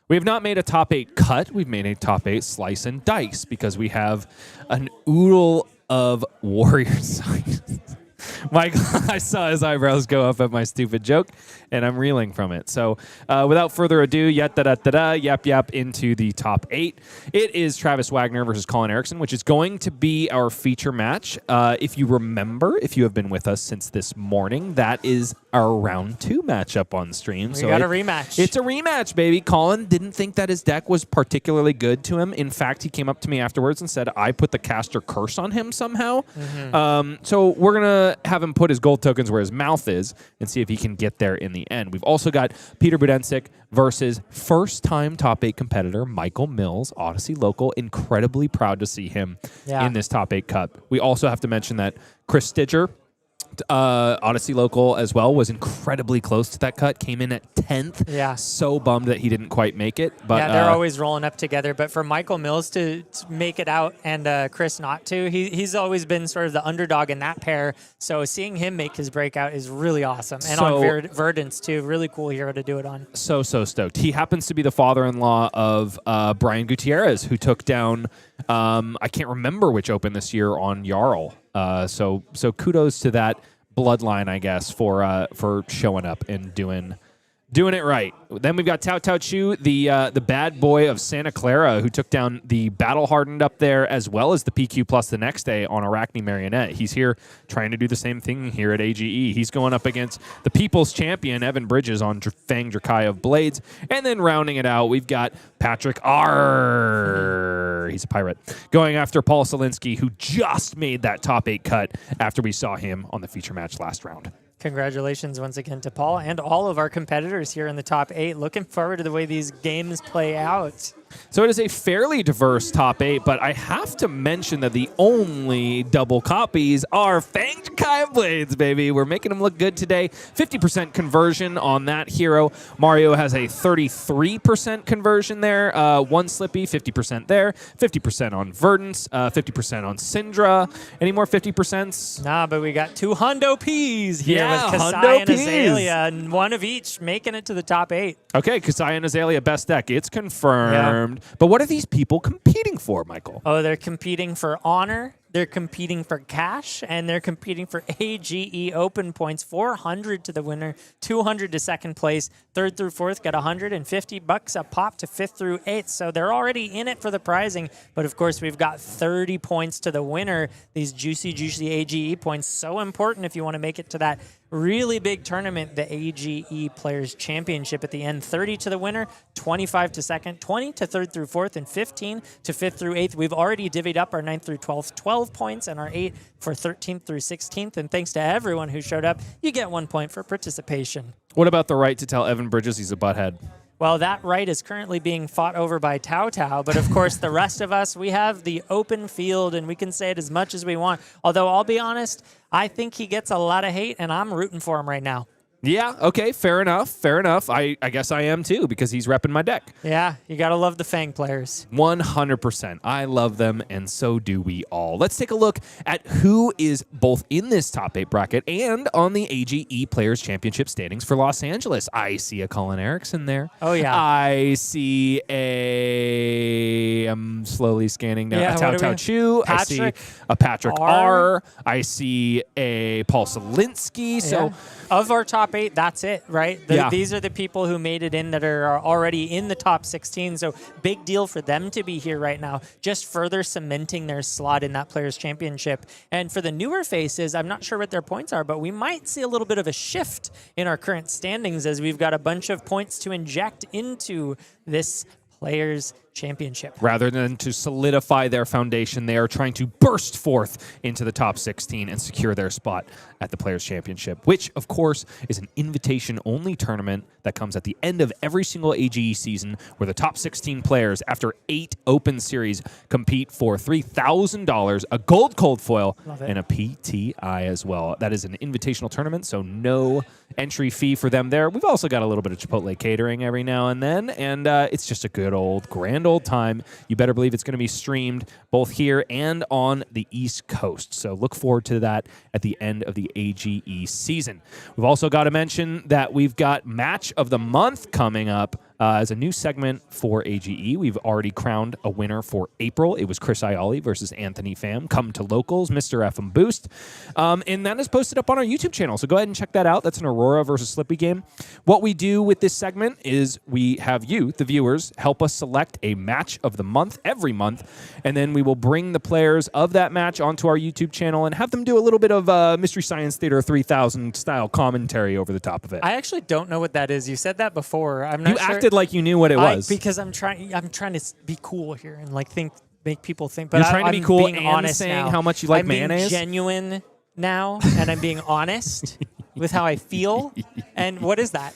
We have not made a top 8 cut. We've made a top 8 slice and dice because we have an oodle of warrior signs. Michael, I saw his eyebrows go up at my stupid joke, and I'm reeling from it. So without further ado, yap into the top 8. It is Travis Wagner versus Colin Eriksen, which is going to be our feature match. If you remember, if you have been with us since this morning, that is our round 2 matchup on stream. We got a rematch. It's a rematch, baby. Colin didn't think that his deck was particularly good to him. In fact, he came up to me afterwards and said, I put the caster curse on him somehow. So we're going to have him put his gold tokens where his mouth is and see if he can get there in the end. We've also got Peter Budensic versus first-time top 8 competitor Michael Mills, Odyssey local. Incredibly proud to see him in this top 8 cup. We also have to mention that Chris Stitcher, Odyssey local as well, was incredibly close to that cut, came in at 10th. Yeah. So bummed that he didn't quite make it. But yeah, they're always rolling up together. But for Michael Mills to make it out and Chris not to, he's always been sort of the underdog in that pair. So seeing him make his breakout is really awesome. And on Verdance, too. Really cool hero to do it on. So stoked. He happens to be the father-in-law of Brian Gutierrez, who took down, I can't remember which Open this year, on Jarl. So kudos to that bloodline, I guess, for showing up and doing it right. Then we've got Tao Tao Chu, the bad boy of Santa Clara, who took down the Battle Hardened up there, as well as the PQ Plus the next day on Arachne Marionette. He's here trying to do the same thing here at AGE. He's going up against the People's Champion, Evan Bridges, on Fang Dracai of Blades. And then rounding it out, we've got Patrick R. He's a pirate. Going after Paul Selinsky, who just made that top 8 cut after we saw him on the feature match last round. Congratulations once again to Paul and all of our competitors here in the top 8. Looking forward to the way these games play out. So it is a fairly diverse top 8, but I have to mention that the only double copies are Fang Dracai Blades, baby. We're making them look good today. 50% conversion on that hero. Mario has a 33% conversion there. One Slippy, 50% there. 50% on Verdance, 50% on Cindra. Any more 50%s? Nah, but we got 2 Hundo Ps here with Kassai and Azalea, and one of each making it to the top 8. Okay, Kassai and Azalea, best deck. It's confirmed. Yeah. But what are these people competing for, Michael? Oh, they're competing for honor, they're competing for cash, and they're competing for AGE Open points. 400 to the winner, 200 to second place, third through fourth got $150 a pop to fifth through eighth. So they're already in it for the prizing. But of course, we've got 30 points to the winner. These juicy AGE points, so important if you want to make it to that really big tournament, the AGE Players Championship at the end. 30 to the winner, 25 to second, 20 to third through fourth, and 15 to fifth through eighth. We've already divvied up our 9th through 12th, 12 points, and our 8 for 13th through 16th. And thanks to everyone who showed up, you get 1 point for participation. What about the right to tell Evan Bridges he's a butthead? Well, that right is currently being fought over by Tao Tao, but of course the rest of us, we have the open field and we can say it as much as we want. Although I'll be honest, I think he gets a lot of hate and I'm rooting for him right now. Yeah, okay, fair enough. I guess I am too, because he's repping my deck. Yeah, you gotta love the Fang players. 100%. I love them, and so do we all. Let's take a look at who is both in this top 8 bracket and on the AGE Players Championship standings for Los Angeles. I see a Colin Eriksen there. Oh, yeah. I see I'm slowly scanning down. A Tao Tao Chu. I see a Patrick R. I see a Paul Selinsky. So of our top 8, that's it, right? These are the people who made it in that are already in the top 16. So big deal for them to be here right now, just further cementing their slot in that Players' Championship. And for the newer faces, I'm not sure what their points are, but we might see a little bit of a shift in our current standings as we've got a bunch of points to inject into this Players' Championship. Rather than to solidify their foundation, they are trying to burst forth into the top 16 and secure their spot at the Players' Championship, which, of course, is an invitation-only tournament that comes at the end of every single AGE season, where the top 16 players, after 8 open series, compete for $3,000, a gold cold foil, and a PTI as well. That is an invitational tournament, so no entry fee for them there. We've also got a little bit of Chipotle catering every now and then, and it's just a good old, grand old time. You better believe it's going to be streamed both here and on the East Coast. So look forward to that at the end of the AGE season. We've also got to mention that we've got Match of the Month coming up as a new segment for AGE. We've already crowned a winner for April. It was Chris Ioli versus Anthony Pham. Come to locals, Mr. FM Boost. And that is posted up on our YouTube channel. So go ahead and check that out. That's an Aurora versus Slippy game. What we do with this segment is we have you, the viewers, help us select a match of the month every month. And then we will bring the players of that match onto our YouTube channel and have them do a little bit of Mystery Science Theater 3000 style commentary over the top of it. I actually don't know what that is. You said that before. I'm not You sure. acted like you knew what it was. Because I'm trying to be cool here and like make people think. But You're trying to be cool being and honest saying now. how much you like I'm mayonnaise? Being genuine now, and I'm being honest with how I feel. And what is that?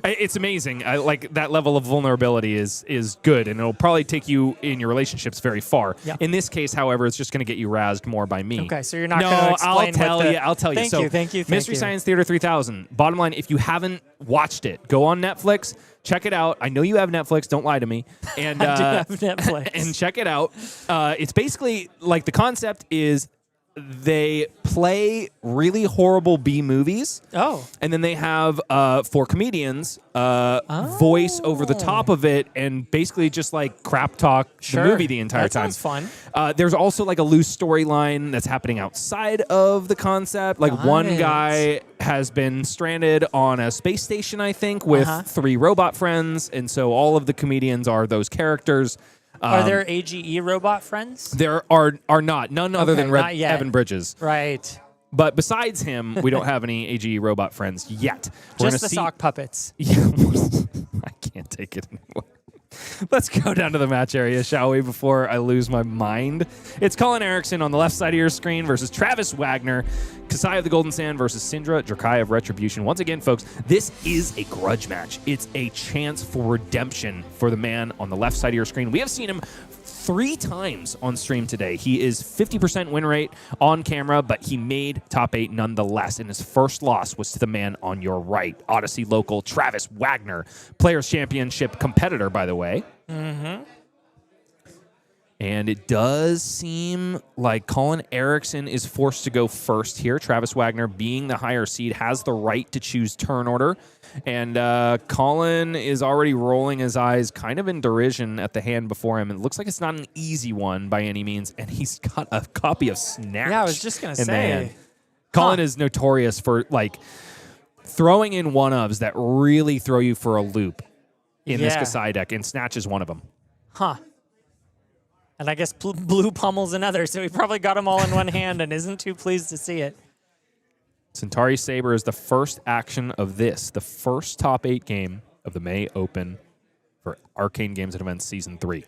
It's amazing. Like that level of vulnerability is good, and it'll probably take you in your relationships very far. Yeah. In this case, however, it's just going to get you razzed more by me. Okay, so you're not going to explain. I'll tell you. Thank you. Mystery Science Theater 3000. Bottom line, if you haven't watched it, go on Netflix, check it out. I know you have Netflix. Don't lie to me. And I do have Netflix. And check it out. It's basically like the concept is they play really horrible B movies. Oh. And then they have, for comedians, voice over the top of it and basically just like crap talk the movie the entire time. That sounds fun. There's also like a loose storyline that's happening outside of the concept. Like one guy has been stranded on a space station, I think, with 3 robot friends. And so all of the comedians are those characters. Are there AGE robot friends? There are not. None other than Evan Bridges. Right. But besides him, we don't have any AGE robot friends yet. Just the sock puppets. Yeah, I can't take it anymore. Let's go down to the match area, shall we, before I lose my mind. It's Colin Eriksen on the left side of your screen versus Travis Wagner. Kassai of the Golden Sand versus Cindra, Dracai of Retribution. Once again, folks, this is a grudge match. It's a chance for redemption for the man on the left side of your screen. We have seen him 3 times on stream today. He is 50% win rate on camera, but he made top 8 nonetheless. And his first loss was to the man on your right, Odyssey local Travis Wagner, Players Championship competitor, by the way. Mm-hmm. And it does seem like Colin Eriksen is forced to go first here. Travis Wagner, being the higher seed, has the right to choose turn order. And Colin is already rolling his eyes kind of in derision at the hand before him. It looks like it's not an easy one by any means. And he's got a copy of Snatch. Yeah, I was just going to say. Colin is notorious for like throwing in one-ofs that really throw you for a loop in this Kassai deck. And Snatch is one of them. Huh. And I guess Blue Pummel's another, so he probably got them all in one hand and isn't too pleased to see it. Centauri Saber is the first action of this, the first top 8 game of the May Open for Arcane Games and Events Season 3.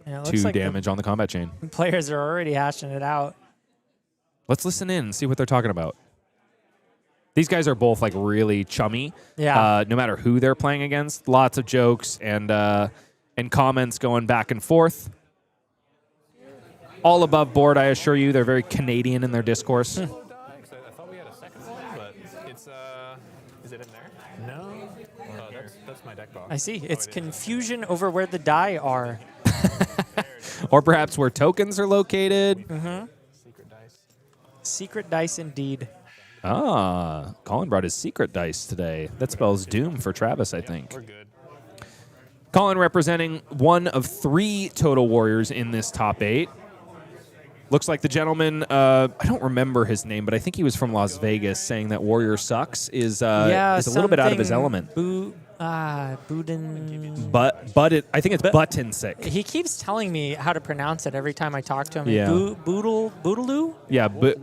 Yeah, 2 like damage on the combat chain. Players are already hashing it out. Let's listen in and see what they're talking about. These guys are both like really chummy. Yeah. No matter who they're playing against, lots of jokes and comments going back and forth. All above board, I assure you. They're very Canadian in their discourse. I thought we had a second one, but it's is it in there? No. Oh, that's my deck box. I see. It's confusion over where the die are. Or perhaps where tokens are located. Mm-hmm. Secret dice. Secret dice indeed. Ah, Colin brought his secret dice today. That spells doom for Travis, I think. We're good. Colin representing one of 3 total warriors in this top 8. Looks like the gentleman, I don't remember his name, but I think he was from Las Vegas, saying that Warrior Sucks is a little bit out of his element. Budin. I think it's Buttonsick. He keeps telling me how to pronounce it every time I talk to him. Yeah. Bootaloo? Yeah, but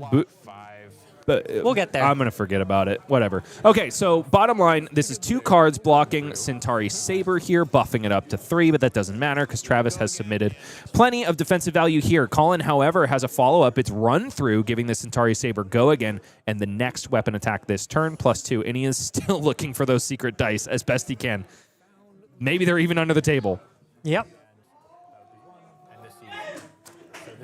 we'll get there. I'm going to forget about it. Whatever. Okay, so bottom line, this is 2 cards blocking Centauri Saber here, buffing it up to 3, but that doesn't matter because Travis has submitted plenty of defensive value here. Colin, however, has a follow-up. It's run through, giving the Centauri Saber go again, and the next weapon attack this turn, +2, and he is still looking for those secret dice as best he can. Maybe they're even under the table. Yep.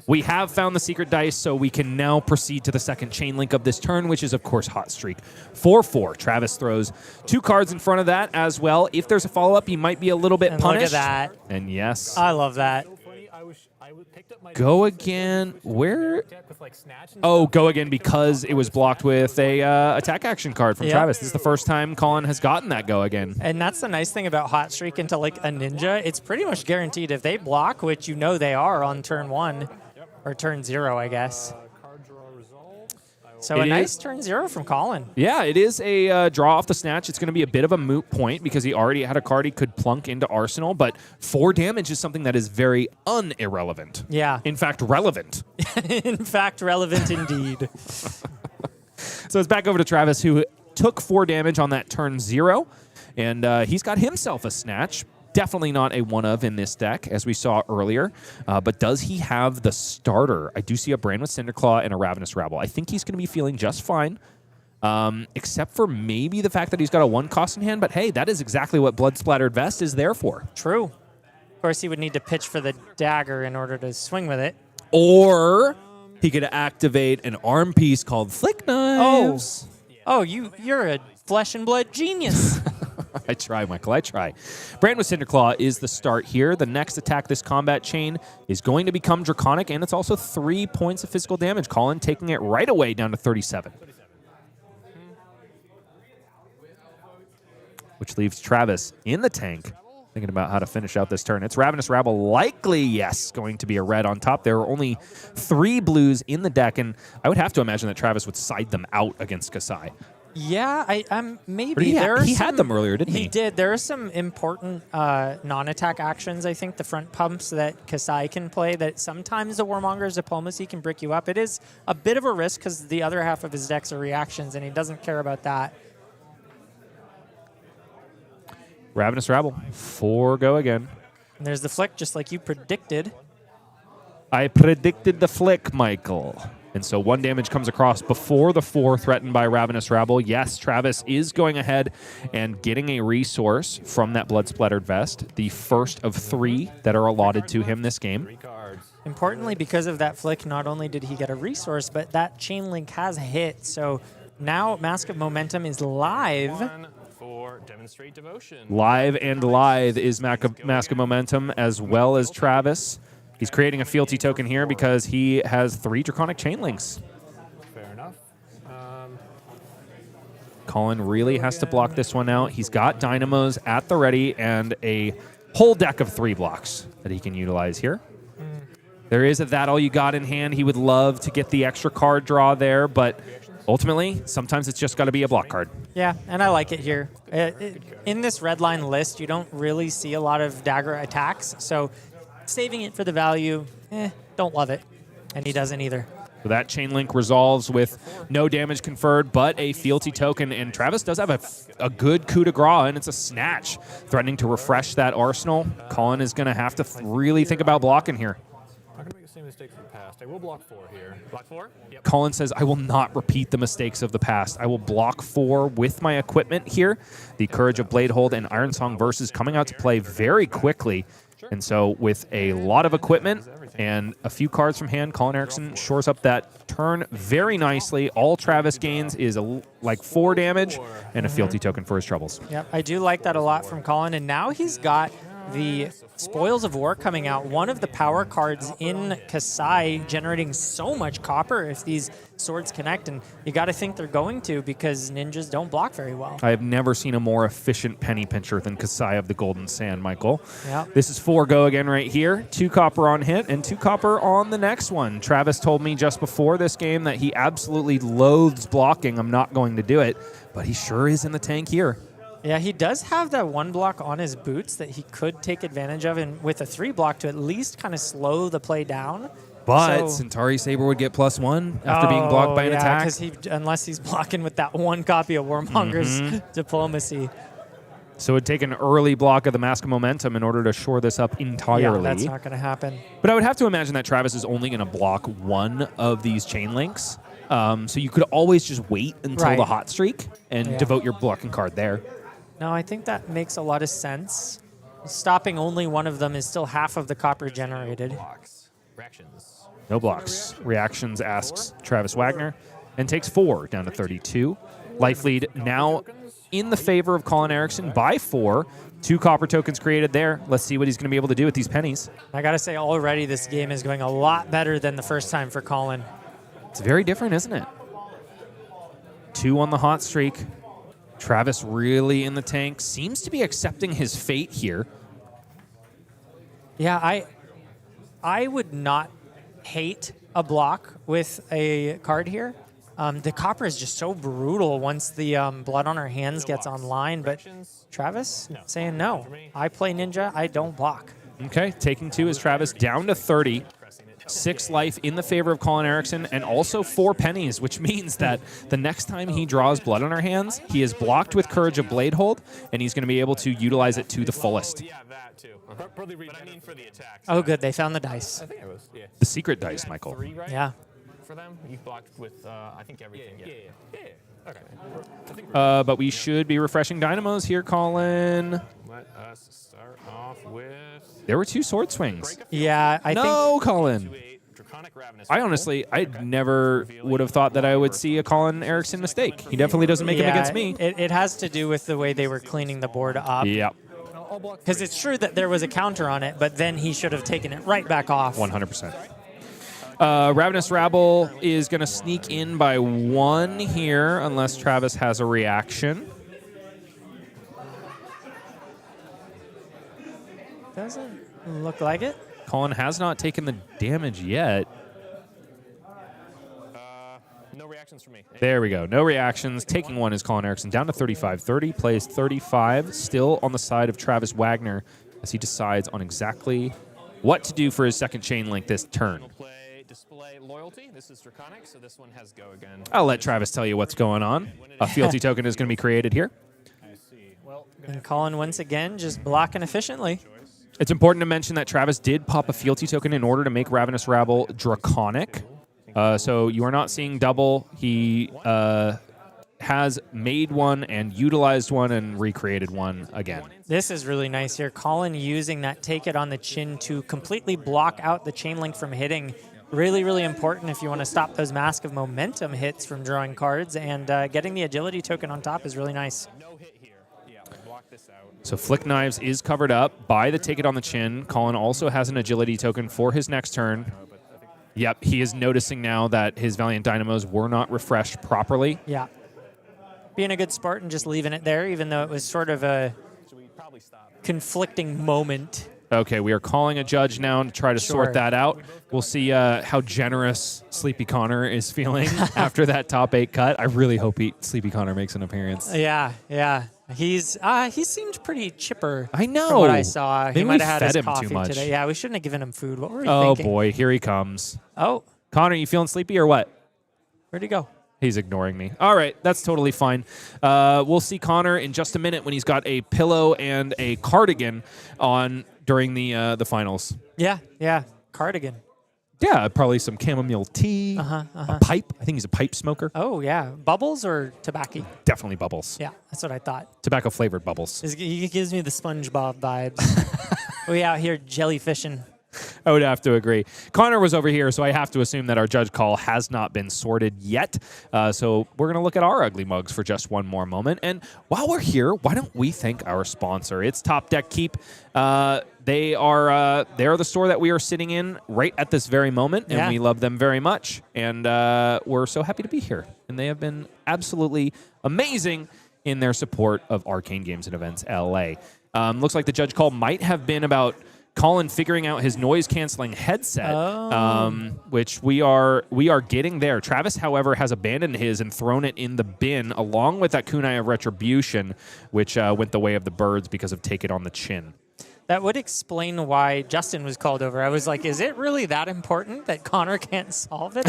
We have found the secret dice, so we can now proceed to the second chain link of this turn, which is, of course, Hot Streak. 4-4. Travis throws 2 cards in front of that as well. If there's a follow-up, he might be a little bit punished. Look at that. And yes. I love that. So funny. I Go again. Where? Oh, go again because it was blocked with a attack action card from Travis. This is the first time Colin has gotten that go again. And that's the nice thing about hot streak into like a ninja. It's pretty much guaranteed if they block, which you know they are on turn 1 or turn 0, I guess. So a nice turn 0 from Colin. Yeah, it is a draw off the snatch. It's going to be a bit of a moot point because he already had a card he could plunk into Arsenal, but 4 damage is something that is very irrelevant. Yeah. In fact, relevant. In fact, relevant indeed. So it's back over to Travis, who took 4 damage on that turn 0, and he's got himself a snatch. Definitely not a one of in this deck, as we saw earlier. But does he have the starter? I do see a Brand with Cinderclaw and a Ravenous Rabble. I think he's going to be feeling just fine, except for maybe the fact that he's got a 1 cost in hand. But hey, that is exactly what Blood Splattered Vest is there for. True. Of course, he would need to pitch for the dagger in order to swing with it. Or he could activate an arm piece called Flick Knives. Oh, you're a flesh and blood genius. I try, Michael, I try. Brand with Cinderclaw is the start here. The next attack this combat chain is going to become Draconic, and it's also 3 points of physical damage. Colin taking it right away down to 37. Which leaves Travis in the tank, thinking about how to finish out this turn. It's Ravenous Rabble, likely, yes, going to be a red on top. There are only 3 blues in the deck, and I would have to imagine that Travis would side them out against Kassai. Yeah, maybe. He had them earlier, didn't he? He did. There are some important non-attack actions, I think, the front pumps that Kassai can play that sometimes the Warmonger's Diplomacy can brick you up. It is a bit of a risk because the other half of his decks are reactions, and he doesn't care about that. Ravenous Rabble, 4 go again. And there's the flick, just like you predicted. I predicted the flick, Michael. And so 1 damage comes across before the 4 threatened by Ravenous Rabble. Yes, Travis is going ahead and getting a resource from that Blood Splattered Vest, the first of 3 that are allotted to him this game. Importantly, because of that flick, not only did he get a resource, but that chain link has hit. So now Mask of Momentum is live. Demonstrate Devotion. Live and live is Mask of Momentum, as well as Travis. He's creating a fealty token here because he has 3 Draconic Chain Links. Fair enough. Colin really has to block this one out. He's got Dynamos at the ready and a whole deck of 3 blocks that he can utilize here. There is a That All You Got in hand. He would love to get the extra card draw there, but ultimately, sometimes it's just got to be a block card. Yeah, and I like it here. In this red line list, you don't really see a lot of dagger attacks, so saving it for the value, don't love it. And he doesn't either. So that chain link resolves with no damage conferred, but a fealty token. And Travis does have a good coup de grace, and it's a snatch, threatening to refresh that arsenal. Colin is going to have to really think about blocking here. I'm going to make the same mistakes of the past. I will block 4 here. Block 4? Yep. Colin says, I will not repeat the mistakes of the past. I will block 4 with my equipment here. The Courage of Bladehold and Iron Song Versus coming out to play very quickly. And so with a lot of equipment and a few cards from hand, Colin Eriksen shores up that turn very nicely. All Travis gains is like 4 damage and a fealty token for his troubles. Yep, I do like that a lot from Colin. And now he's got the Spoils of War coming out, one of the power cards in Kassai, generating so much copper if these swords connect, and you got to think they're going to because ninjas don't block very well. I have never seen a more efficient penny pincher than Kassai of the Golden Sand, Michael. Yeah. This is 4 go again right here. 2 copper on hit and 2 copper on the next one. Travis told me just before this game that he absolutely loathes blocking. I'm not going to do it, but he sure is in the tank here. Yeah, he does have that 1 block on his boots that he could take advantage of, and with a 3 block to at least kind of slow the play down. But Centauri Saber would get +1 after being blocked by an attack. Because unless he's blocking with that 1 copy of Warmonger's Diplomacy. So it would take an early block of the Mask of Momentum in order to shore this up entirely. Yeah, that's not going to happen. But I would have to imagine that Travis is only going to block 1 of these chain links. So you could always just wait until the hot streak and devote your blocking card there. No, I think that makes a lot of sense. Stopping only 1 of them is still half of the copper generated. Reactions. No blocks. Reactions asks Travis Wagner and takes 4 down to 32. Life lead now in the favor of Colin Eriksen by 4. 2 copper tokens created there. Let's see what he's going to be able to do with these pennies. I got to say, already this game is going a lot better than the first time for Colin. It's very different, isn't it? 2 on the hot streak. Travis really in the tank. Seems to be accepting his fate here. Yeah, I would not hate a block with a card here. The copper is just so brutal once the blood on our hands gets online. But Travis saying no. I play Ninja. I don't block. Okay, taking 2 is Travis down to 30. 6 life in the favor of Colin Eriksen, and also 4 pennies, which means that the next time he draws blood on our hands, he is blocked with Courage of Bladehold, and he's going to be able to utilize it to the fullest. Yeah, that too. But I mean for the attacks. Oh, good. They found the dice. I think it was, yeah. The secret dice, Michael. 3, right? Yeah. For them, you blocked with, I think everything. Yeah. Okay. I think But we should be refreshing dynamos here, Colin. let us start off with There were 2 sword swings. Yeah, I think. No, Colin. 2/8 Draconic Ravenous. I honestly, I never would have thought that I would see a Colin Eriksen mistake. He definitely doesn't make him against me. It has to do with the way they were cleaning the board up. Yeah, Because it's true that there was a counter on it, but then he should have taken it right back off. 100%. Ravenous Rabble is going to sneak in by 1 here, unless Travis has a reaction. Doesn't look like it. Colin has not taken the damage yet. No reactions from me. There we go. No reactions. Taking 1 is Colin Eriksen down to 35. 30 plays 35. Still on the side of Travis Wagner as he decides on exactly what to do for his second chain link this turn. Play display loyalty. This is Draconic, so this one has go again. I'll let Travis tell you what's going on. A fealty token is going to be created here. I see. Well, And Colin once again just blocking efficiently. It's important to mention that Travis did pop a fealty token in order to make Ravenous Rabble Draconic. So you are not seeing double. He has made 1 and utilized 1 and recreated 1 again. This is really nice here. Colin using that take it on the chin to completely block out the chain link from hitting. Really, really important if you want to stop those Mask of Momentum hits from drawing cards, and getting the agility token on top is really nice. no hit here. Yeah, block this out. So Flick Knives is covered up by the Take It on the Chin. Colin also has an agility token for his next turn. Yep, he is noticing now that his Valiant Dynamos were not refreshed properly. Yeah. Being a good sport and just leaving it there, even though it was sort of a So we probably stop. conflicting moment. Okay, we are calling a judge now to try to Sure. sort that out. We'll see how generous Sleepy Connor is feeling after that top 8 cut. I really hope Sleepy Connor makes an appearance. Yeah. He seemed pretty chipper. I know. From what I saw. Maybe He we might have had fed his him too coffee much. today. Yeah, we shouldn't have given him food. What were we Oh, thinking? boy, here he comes. Oh, Connor, you feeling sleepy or what? where'd he go? He's ignoring me. All right, that's totally fine. We'll see Connor in just a minute when he's got a pillow and a cardigan on during the finals. Yeah. Cardigan. Yeah, probably some chamomile tea, a pipe. I think he's a pipe smoker. Oh, yeah. Bubbles or tobacco? Definitely bubbles. Yeah, that's what I thought. Tobacco-flavored bubbles. He gives me the SpongeBob vibes. We out here jellyfishing. I would have to agree. Connor was over here, so I have to assume that our judge call has not been sorted yet. So we're going to look at our ugly mugs for just one more moment. And while we're here, why don't we thank our sponsor? It's Top Deck Keep. They are the store that we are sitting in right at this very moment, and Yeah. we love them very much. And we're so happy to be here. And they have been absolutely amazing in their support of Arcane Games and Events LA. Looks like the judge call might have been about Colin figuring out his noise-canceling headset, which we are getting there. Travis, however, has abandoned his and thrown it in the bin, along with that kunai of Retribution, which went the way of the birds because of Take It on the Chin. That would explain why Justin was called over. I was like, is it really that important that Connor can't solve it?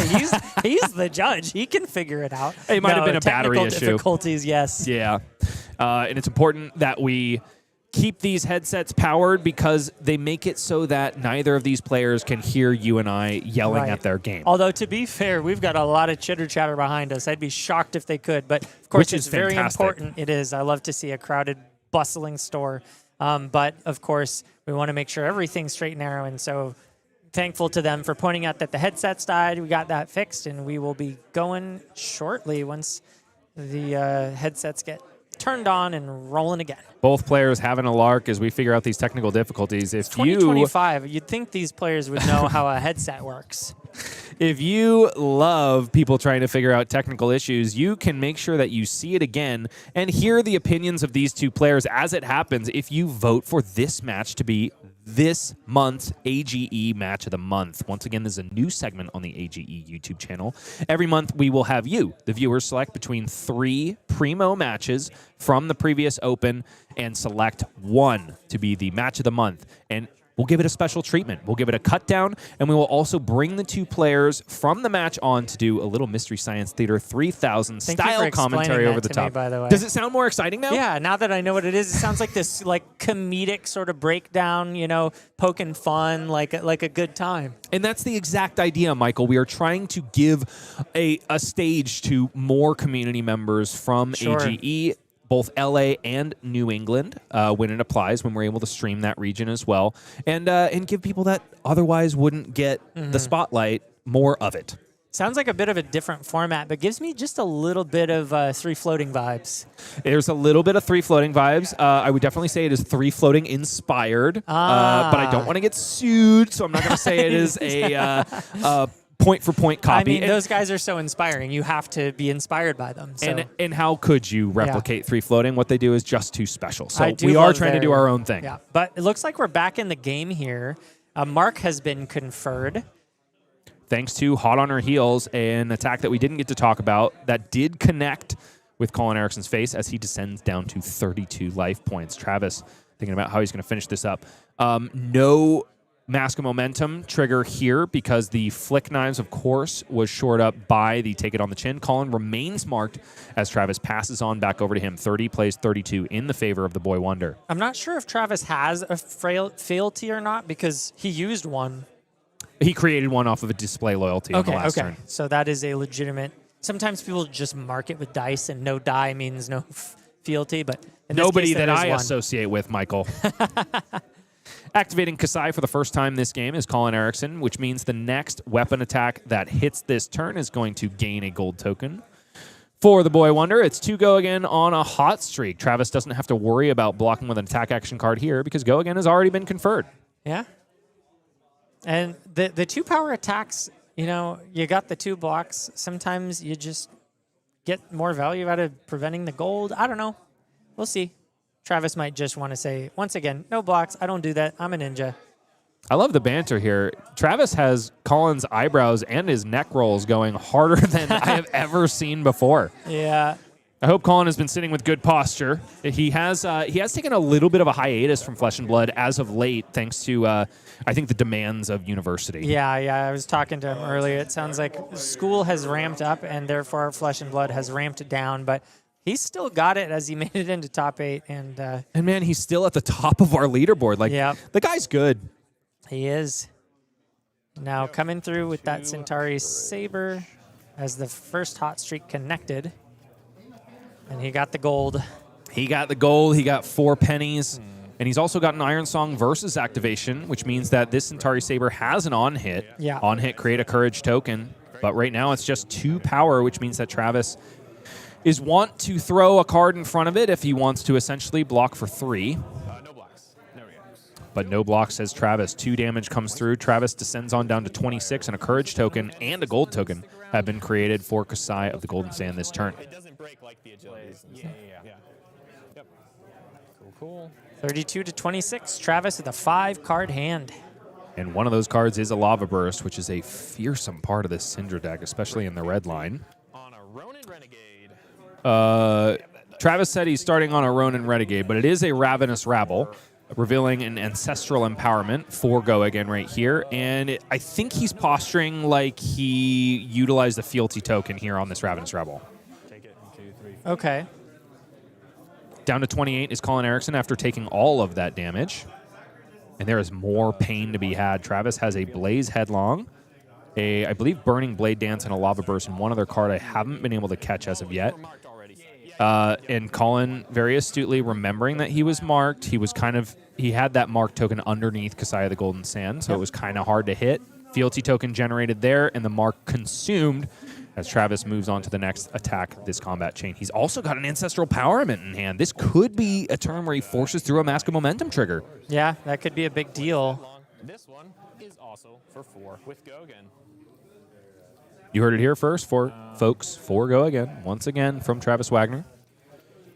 He's the judge. He can figure it out. It might have been a battery technical issue. difficulties, yes. Yeah. And it's important that we keep these headsets powered because they make it so that neither of these players can hear you and I yelling Right. at their game. Although, to be fair, we've got a lot of chitter-chatter behind us. I'd be shocked if they could. But, of course, Which is it's very fantastic. important. It is. I love to see a crowded, bustling store. But, of course, we want to make sure everything's straight and narrow. And so thankful to them for pointing out that the headsets died. We got that fixed, and we will be going shortly once the headsets get turned on and rolling again. Both players having a lark as we figure out these technical difficulties. If 2025, you'd think these players would know how a headset works. If you love people trying to figure out technical issues, you can make sure that you see it again and hear the opinions of these two players as it happens if you vote for this match to be this month's AGE Match of the Month. Once again, this is a new segment on the AGE YouTube channel. Every month, we will have you, the viewers, select between 3 primo matches from the previous Open and select one to be the Match of the Month. And we'll give it a special treatment. We'll give it a cut down, and we will also bring the two players from the match on to do a little Mystery Science Theater 3000 style commentary over the top. Me, by the way. Does it sound more exciting now? Yeah, now that I know what it is, it sounds like this like comedic sort of breakdown, poking fun, like a good time. And that's the exact idea, Michael. We are trying to give a stage to more community members from AGE, both LA and New England, when it applies, when we're able to stream that region as well, and give people that otherwise wouldn't get the spotlight more of it. Sounds like a bit of a different format, but gives me just a little bit of 3 floating vibes. There's a little bit of 3 floating vibes. I would definitely say it is 3 floating inspired, but I don't want to get sued, so I'm not going to say it is a point-for-point copy. I mean, those guys are so inspiring. You have to be inspired by them. So. And how could you replicate 3 floating? What they do is just too special. So we we are trying to do our own thing. Yeah, but it looks like we're back in the game here. Mark has been conferred. Thanks to Hot on Her Heels, an attack that we didn't get to talk about that did connect with Colin Eriksen's face as he descends down to 32 life points. Travis thinking about how he's going to finish this up. No Mask of Momentum trigger here because the Flick Knives, of course, was shored up by the Take It on the Chin. Colin remains marked as Travis passes on back over to him. 30 plays 32 in the favor of the Boy Wonder. I'm not sure if Travis has a fealty or not because he used one. He created one off of a display loyalty on the last turn. So that is a legitimate. Sometimes people just mark it with dice, and no die means no fealty. But in nobody this case, that I one. associate with, Michael. Activating Kassai for the first time this game is Colin Eriksen, which means the next weapon attack that hits this turn is going to gain a gold token. For the Boy Wonder, it's 2 go again on a hot streak. Travis doesn't have to worry about blocking with an attack action card here because go again has already been conferred. Yeah. And the 2 power attacks, you got the 2 blocks. Sometimes you just get more value out of preventing the gold. I don't know. We'll see. Travis might just want to say, once again, no blocks. I don't do that. I'm a ninja. I love the banter here. Travis has Colin's eyebrows and his neck rolls going harder than I have ever seen before. Yeah. I hope Colin has been sitting with good posture. He has taken a little bit of a hiatus from Flesh and Blood as of late, thanks to, I think, the demands of university. Yeah. I was talking to him earlier. It sounds like school has ramped up, and therefore Flesh and Blood has ramped down, but he's still got it as he made it into top 8. And man, he's still at the top of our leaderboard. The guy's good. He is. Now coming through with that Centauri Saber as the first hot streak connected. And he got the gold. He got the gold. He got 4 pennies. And he's also got an Iron Song versus activation, which means that this Centauri Saber has an on-hit. Yeah. On-hit, create a courage token. But right now it's just 2 power, which means that Travis is want to throw a card in front of it if he wants to essentially block for 3. No blocks. There we go. But no block, says Travis. 2 damage comes through. Travis descends on down to 26, and a courage token and a gold token have been created for Kassai of the Golden Sand this turn. It doesn't break like the agility. Yeah. Yep. Cool. 32 to 26. Travis with a 5-card hand. And one of those cards is a Lava Burst, which is a fearsome part of this Cindra deck, especially in the red line. On a Ronin Renegade. Travis said he's starting on a Ronin Renegade, but it is a Ravenous Rabble, revealing an Ancestral Empowerment for go again right here. And I think he's posturing like he utilized a fealty token here on this Ravenous Rabble. Take it. 1, 2, 3. Okay. Down to 28 is Colin Eriksen after taking all of that damage. And there is more pain to be had. Travis has a Blaze Headlong, I believe, Burning Blade Dance, and a Lava Burst, and one other card I haven't been able to catch as of yet. And Colin, very astutely remembering that he was marked, he had that mark token underneath Kassai of the Golden Sand, so it was kind of hard to hit. Fealty token generated there, and the mark consumed, as Travis moves on to the next attack this combat chain. He's also got an Ancestral Empowerment in hand. This could be a turn where he forces through a Mask of Momentum trigger. Yeah, that could be a big deal. This one is also for 4 with Go Again. You heard it here first, folks. 4 Go Again, once again from Travis Wagner.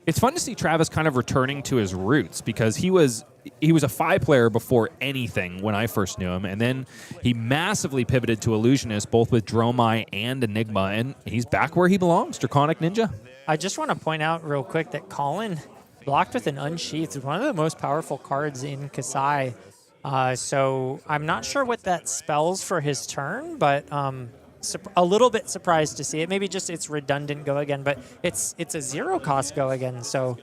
It's fun to see Travis kind of returning to his roots because he was a 5 player before anything when I first knew him, and then he massively pivoted to Illusionist, both with Dromai and Enigma, and he's back where he belongs, Draconic Ninja. I just want to point out real quick that Colin blocked with an Unsheathed is one of the most powerful cards in Kassai. So I'm not sure what that spells for his turn, but a little bit surprised to see it. Maybe just it's redundant Go Again, but it's a 0 cost Go Again. So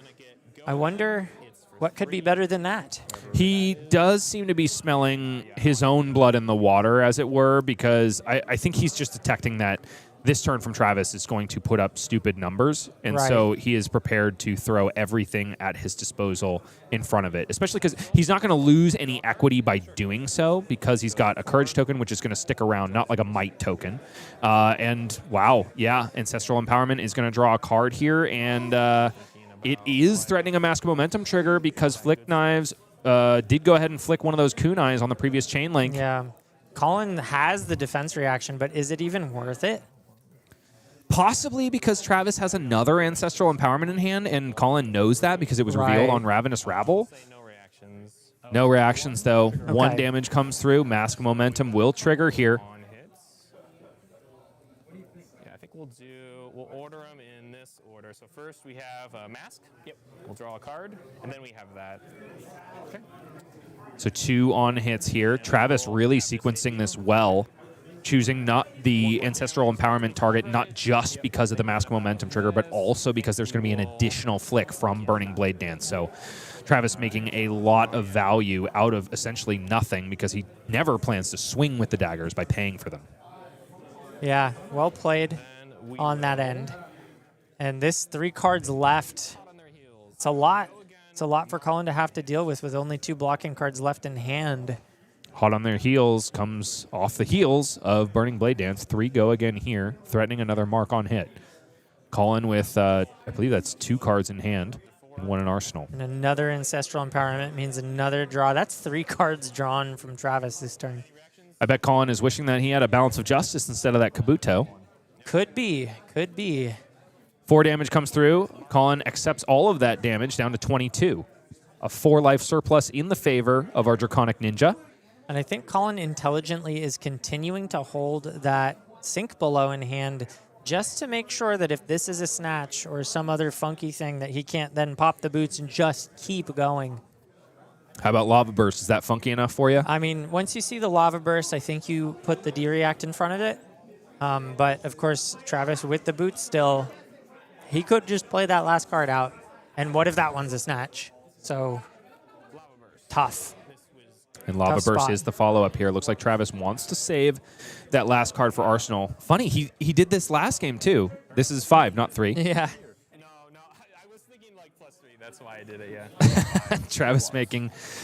I wonder what could be better than that. He does seem to be smelling his own blood in the water, as it were, because I think he's just detecting that this turn from Travis is going to put up stupid numbers, and so he is prepared to throw everything at his disposal in front of it, especially because he's not going to lose any equity by doing so because he's got a Courage token, which is going to stick around, not like a Might token. And, wow, yeah, Ancestral Empowerment is going to draw a card here, and it is threatening a Mask of Momentum trigger because Flick Knives did go ahead and flick one of those kunais on the previous chain link. Yeah. Colin has the defense reaction, but is it even worth it? Possibly because Travis has another Ancestral Empowerment in hand, and Colin knows that because it was revealed on Ravenous Rabble. No reactions, though. Okay. 1 damage comes through. Mask of Momentum will trigger here. Yeah, I think we'll order them in this order. So first we have a Mask. Yep. We'll draw a card, and then we have that. Okay. So 2 on hits here. Travis really sequencing this well, choosing not the Ancestral Empowerment target, not just because of the Mask of Momentum trigger, but also because there's going to be an additional flick from Burning Blade Dance. So Travis making a lot of value out of essentially nothing because he never plans to swing with the daggers by paying for them. Yeah, well played on that end. And this 3 cards left. It's a lot. It's a lot for Colin to have to deal with only 2 blocking cards left in hand. Hot on their heels comes off the heels of Burning Blade Dance. 3 Go Again here, threatening another mark on hit. Colin with, I believe that's 2 cards in hand and 1 in arsenal. And another Ancestral Empowerment means another draw. That's 3 cards drawn from Travis this turn. I bet Colin is wishing that he had a Balance of Justice instead of that Kabuto. Could be. Could be. 4 damage comes through. Colin accepts all of that damage down to 22. A 4 life surplus in the favor of our Draconic Ninja. And I think Colin intelligently is continuing to hold that Sink Below in hand just to make sure that if this is a snatch or some other funky thing that he can't then pop the boots and just keep going. How about Lava Burst? Is that funky enough for you? I mean, once you see the Lava Burst, I think you put the D-React in front of it. But, of course, Travis with the boots still, he could just play that last card out. And what if that one's a snatch? So, tough. And Lava Tough Burst spot. is the follow-up here. Looks like Travis wants to save that last card for Arsenal. Funny, he did this last game, too. This is 5, not 3. Yeah. No, I was thinking like +3. That's why I did it, yeah. Travis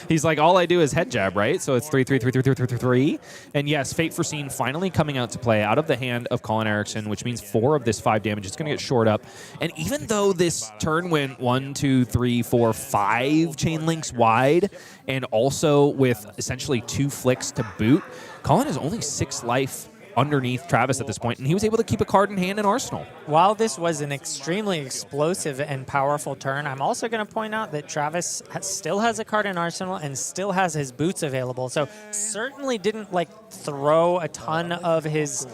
he's like, all I do is head jab, right? So it's 3, 3, 3, 3, 3, 3, 3, 3. And yes, Fate Foreseen finally coming out to play out of the hand of Colin Eriksen, which means 4 of this 5 damage. It's going to get shored up. And even though this turn went 1, 2, 3, 4, 5 chain links wide, and also with essentially 2 flicks to boot, Colin is only 6 life underneath Travis at this point, and he was able to keep a card in hand in Arsenal. While this was an extremely explosive and powerful turn, I'm also going to point out that Travis still has a card in Arsenal and still has his boots available. So certainly didn't throw a ton of his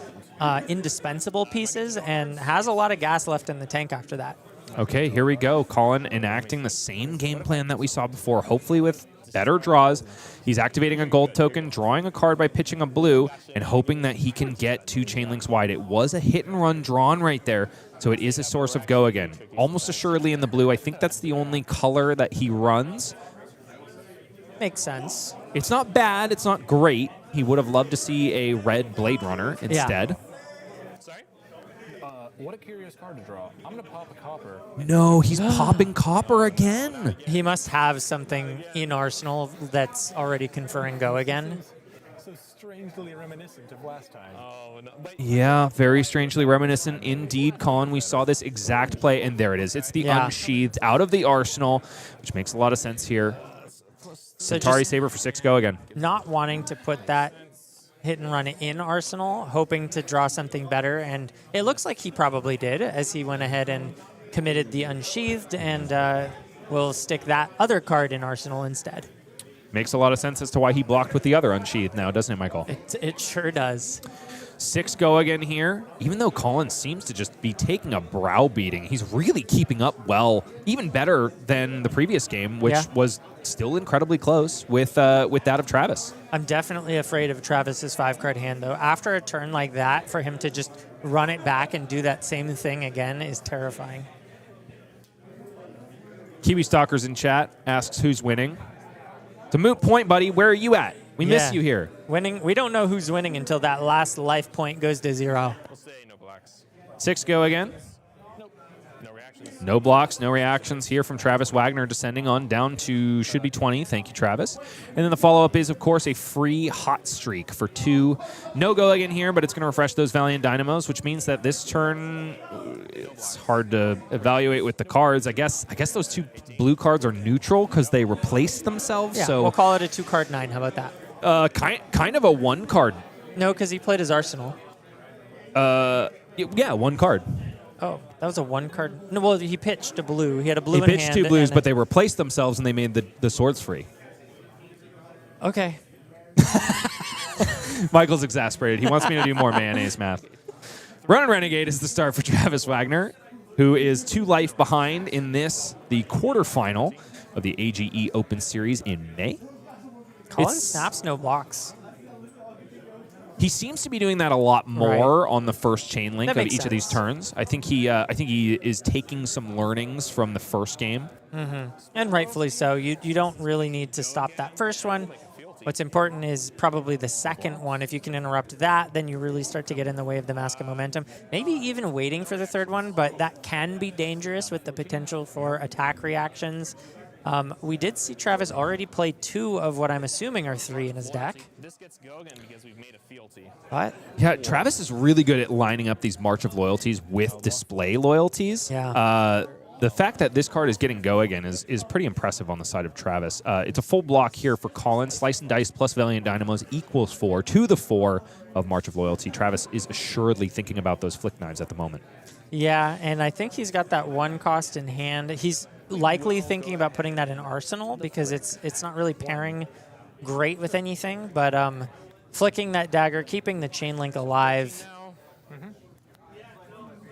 indispensable pieces and has a lot of gas left in the tank after that. Okay, here we go. Colin enacting the same game plan that we saw before, hopefully with better draws. He's activating a gold token, drawing a card by pitching a blue, and hoping that he can get 2 chain links wide. It was a hit and run drawn right there, so it is a source of Go Again. Almost assuredly in the blue. I think that's the only color that he runs. Makes sense. It's not bad. It's not great. He would have loved to see a red Blade Runner instead. Yeah. Sorry? What a curious card to draw. I'm going to pop a copper. No, he's popping copper again. He must have something in Arsenal that's already conferring Go Again. So strangely reminiscent of last time. Oh, no. But Yeah, very strangely reminiscent indeed, Colin. We saw this exact play, and there it is. It's the Yeah. unsheathed out of the arsenal, which makes a lot of sense here. So Centauri just Saber for 6 go again. not wanting to put that hit and run in Arsenal, hoping to draw something better, and it looks like he probably did as he went ahead and committed the unsheathed, and will stick that other card in Arsenal instead. Makes a lot of sense as to why he blocked with the other unsheathed now, doesn't it, Michael? It sure does. 6 go again here. Even though Colin seems to just be taking a brow beating, he's really keeping up well, even better than the previous game, which Yeah. was still incredibly close with that of Travis. I'm definitely afraid of Travis's 5-card hand, though. After a turn like that, for him to just run it back and do that same thing again is terrifying. Kiwi Stalkers in chat asks who's winning. It's a moot point, buddy. Where are you at? We miss you here. Winning. We don't know who's winning until that last life point goes to 0. we'll say no blocks. 6 go again. No reactions. No blocks, no reactions here from Travis Wagner, descending on down to should be 20. Thank you, Travis. And then the follow-up is, of course, a free hot streak for 2. No go again here, but it's going to refresh those Valiant Dynamos, which means that this turn, it's hard to evaluate with the cards. I guess those 2 blue cards are neutral because they replaced themselves. Yeah, so we'll call it a 2-card 9. How about that? kind of a 1 card. No, because he played his Arsenal. Yeah, 1 card. Oh, that was a 1-card. No, well, he pitched a blue. He had a blue He in pitched hand. 2 blues, and but they replaced themselves and they made the swords free. Okay. Michael's exasperated. He wants me to do more mayonnaise math. Run and Renegade is the start for Travis Wagner, who is 2 life behind in this, the quarterfinal of the AGE Open Series in May. Colin It's- snaps, no blocks. He seems to be doing that a lot more on the first chain link That of makes each of these sense. turns. I think he is taking some learnings from the first game. And rightfully so. You don't really need to stop that first one. What's important is probably the second one. If you can interrupt that, then you really start to get in the way of the Mask of Momentum. Maybe even waiting for the third one, but that can be dangerous with the potential for attack reactions. We did see Travis already play 2 of what I'm assuming are 3 in his deck. This gets go again because we've made a fealty. What? Yeah, Travis is really good at lining up these March of Loyalties with display loyalties. Yeah. The fact that this card is getting go again is pretty impressive on the side of Travis. It's a full block here for Colin. Slice and Dice plus Valiant Dynamos equals 4 to the 4 of March of Loyalty. Travis is assuredly thinking about those flick knives at the moment. Yeah, and I think he's got that 1 cost in hand. He's likely thinking about putting that in Arsenal because it's not really pairing great with anything, but flicking that dagger, keeping the chain link alive,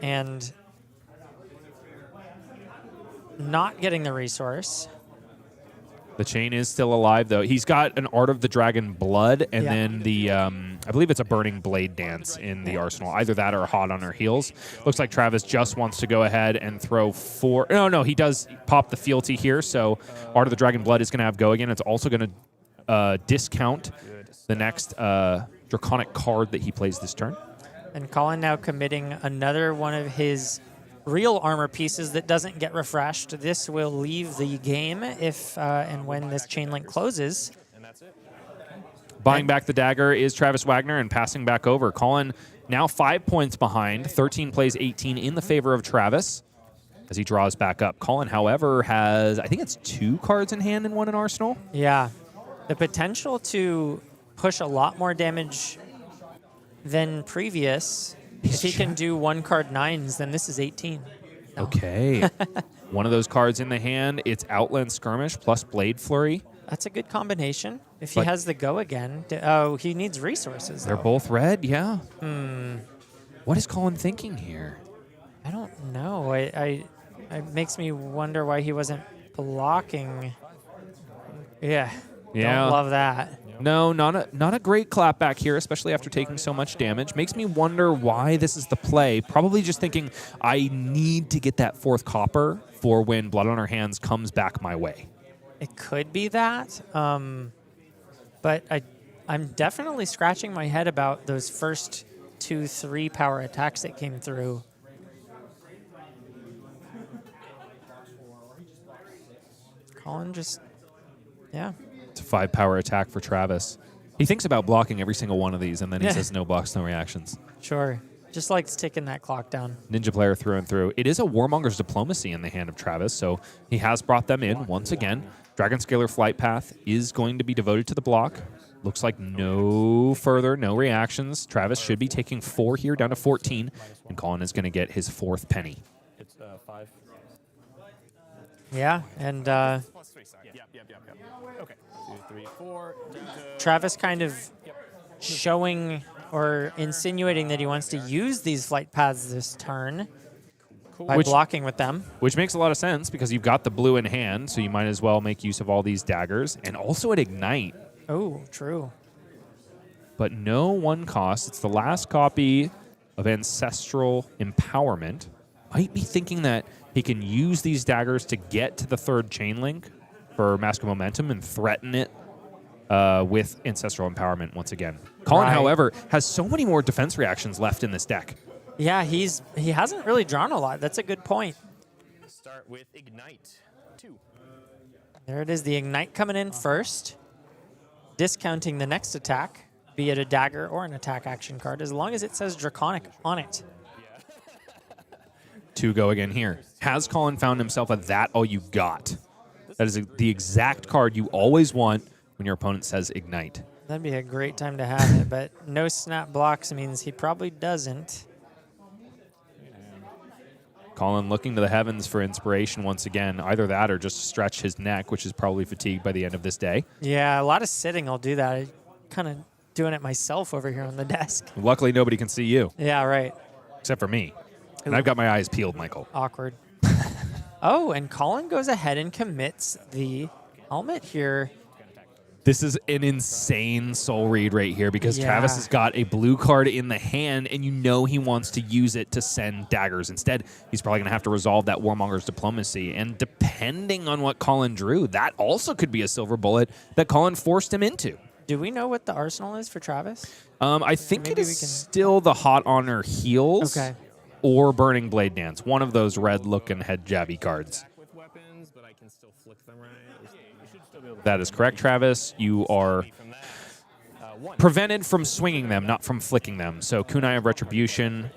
and not getting the resource. The chain is still alive, though. He's got an Art of the Dragon Blood, and Yeah. then the, I believe it's a Burning Blade Dance in the arsenal. Either that or Hot on her heels. Looks like Travis just wants to go ahead and throw 4. No, he does pop the fealty here, so Art of the Dragon Blood is going to have go again. It's also going to discount the next Draconic card that he plays this turn. And Colin now committing another one of his real armor pieces that doesn't get refreshed. This will leave the game if and when this chain link closes. And that's it. Buying back the dagger is Travis Wagner and passing back over. Colin now 5 points behind. 13 plays 18 in the favor of Travis as he draws back up. Colin, however, has, I think it's 2 cards in hand and 1 in arsenal. Yeah. The potential to push a lot more damage than previous. If he can do 1-card 9s, then this is 18. No. Okay. One of those cards in the hand. It's Outland Skirmish plus Blade Flurry. That's a good combination. If But- he has the go again. Oh, he needs resources, They're though. both red, yeah. What is Colin thinking here? I don't know. It makes me wonder why he wasn't blocking. Yeah. Yeah. Don't love that. No, not a great clapback here, especially after taking so much damage. Makes me wonder why this is the play. Probably just thinking, I need to get that 4th copper for when Blood on Her Hands comes back my way. It could be that. But I'm definitely scratching my head about those first 2 3-power attacks that came through. Colin just, yeah. It's a 5-power attack for Travis. He thinks about blocking every single one of these, and then he says no blocks, no reactions. Sure. Just likes ticking that clock down. Ninja player through and through. It is a Warmonger's Diplomacy in the hand of Travis, so he has brought them in once again. Dragon Scalar Flight Path is going to be devoted to the block. Looks like no reactions. Travis should be taking 4 here, down to 14, and Colin is going to get his 4th penny. It's 5. Yeah, and Plus 3, sorry. Yep. Okay. 2, 3, 4. Travis kind of showing or insinuating that he wants to use these flight paths this turn by blocking with them. Which makes a lot of sense because you've got the blue in hand, so you might as well make use of all these daggers. And also at Ignite. Oh, true. But no 1 cost. It's the last copy of Ancestral Empowerment. Might be thinking that he can use these daggers to get to the 3rd chain link for Mask of Momentum and threaten it with Ancestral Empowerment once again. Colin, however, has so many more defense reactions left in this deck. Yeah, he hasn't really drawn a lot. That's a good point. Start with Ignite 2. There it is, the Ignite coming in first, discounting the next attack, be it a dagger or an attack action card, as long as it says Draconic on it. 2 go again here. Has Colin found himself a that all you got? That is the exact card you always want when your opponent says Ignite. That'd be a great time to have it, but no snap blocks means he probably doesn't. Colin looking to the heavens for inspiration once again. Either that or just stretch his neck, which is probably fatigued by the end of this day. Yeah, a lot of sitting will do that. I'm kind of doing it myself over here on the desk. Luckily, nobody can see you, Yeah, right. except for me. And I've got my eyes peeled, Michael. Awkward. Oh, and Colin goes ahead and commits the helmet here. This is an insane soul read right here because Yeah. Travis has got a blue card in the hand, and you know he wants to use it to send daggers. Instead, he's probably going to have to resolve that Warmonger's Diplomacy. And depending on what Colin drew, that also could be a silver bullet that Colin forced him into. Do we know what the arsenal is for Travis? I think Maybe it we is can- still the Hot Honor Heals Okay. or Burning Blade Dance, one of those red-looking head jabby cards. With weapons, but I can still flick them right. You should still be able to That is correct, Travis. You are from that. 1. prevented from swinging them, not from flicking them. So Kunai of Retribution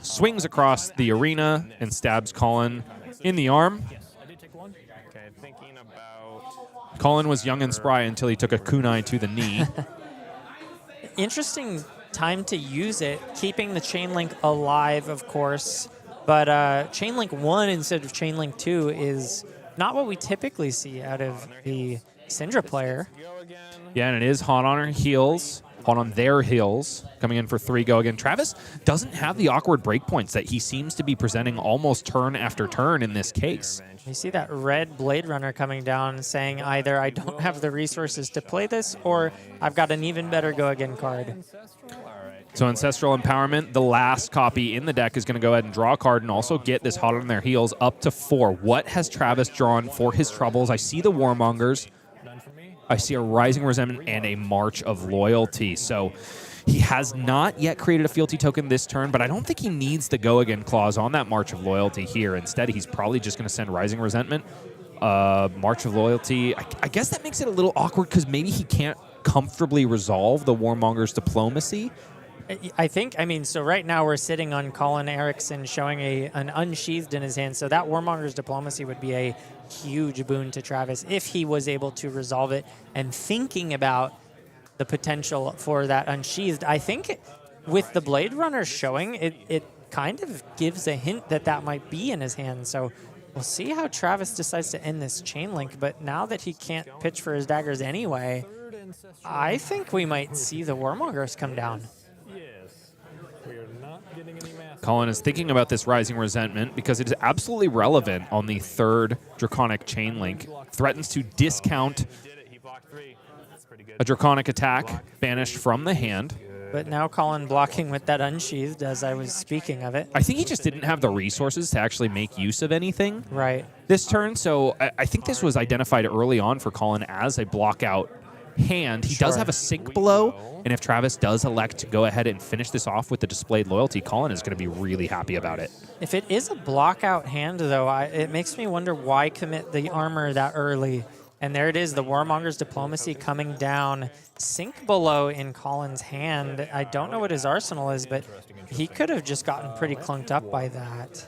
swings across the arena and stabs Colin in the arm. I did take 1. Okay, thinking about Colin was young and spry until he took a kunai to the knee. Interesting time to use it, keeping the chain link alive, of course. But chain link 1 instead of chain link 2 is not what we typically see out of the Cindra player. go again. Yeah, and it is Hot on her heels. Hot on their heels. Coming in for 3 go again. Travis doesn't have the awkward breakpoints that he seems to be presenting almost turn after turn in this case. You see that red Blade Runner coming down saying either I don't have the resources to play this or I've got an even better go again card. So Ancestral Empowerment, the last copy in the deck, is going to go ahead and draw a card and also get this Hot on their heels up to 4. What has Travis drawn for his troubles? I see the Warmongers. None for me. I see a Rising Resentment and a March of Loyalty. So he has not yet created a fealty token this turn, but I don't think he needs the go again clause on that March of Loyalty here. Instead, he's probably just going to send Rising Resentment, March of Loyalty. I guess that makes it a little awkward because maybe he can't comfortably resolve the Warmonger's Diplomacy. I mean, so right now we're sitting on Colin Eriksen showing an unsheathed in his hand, so that Warmonger's Diplomacy would be a huge boon to Travis if he was able to resolve it. And thinking about the potential for that unsheathed, I think with the Blade Runner showing, it kind of gives a hint that that might be in his hand. So we'll see how Travis decides to end this chain link, but now that he can't pitch for his daggers anyway, I think we might see the Warmongers come down. Yes. We are not getting any math. Colin is thinking about this Rising Resentment because it is absolutely relevant on the 3rd Draconic Chain Link. Threatens to discount He did it. He blocked 3. That's pretty good. a Draconic attack banished from the hand. But now Colin blocking with that unsheathed as I was speaking of it. I think he just didn't have the resources to actually make use of anything Right. this turn. So I think this was identified early on for Colin as a block-out hand. He does Sure. have a sink below, and if Travis does elect to go ahead and finish this off with the displayed loyalty, Colin is going to be really happy about it. If it is a block out hand, though, it makes me wonder why commit the armor that early And there it is, the Warmonger's Diplomacy coming down. Sink below in Colin's hand. I don't know what his arsenal is, but he could have just gotten pretty clunked up by that.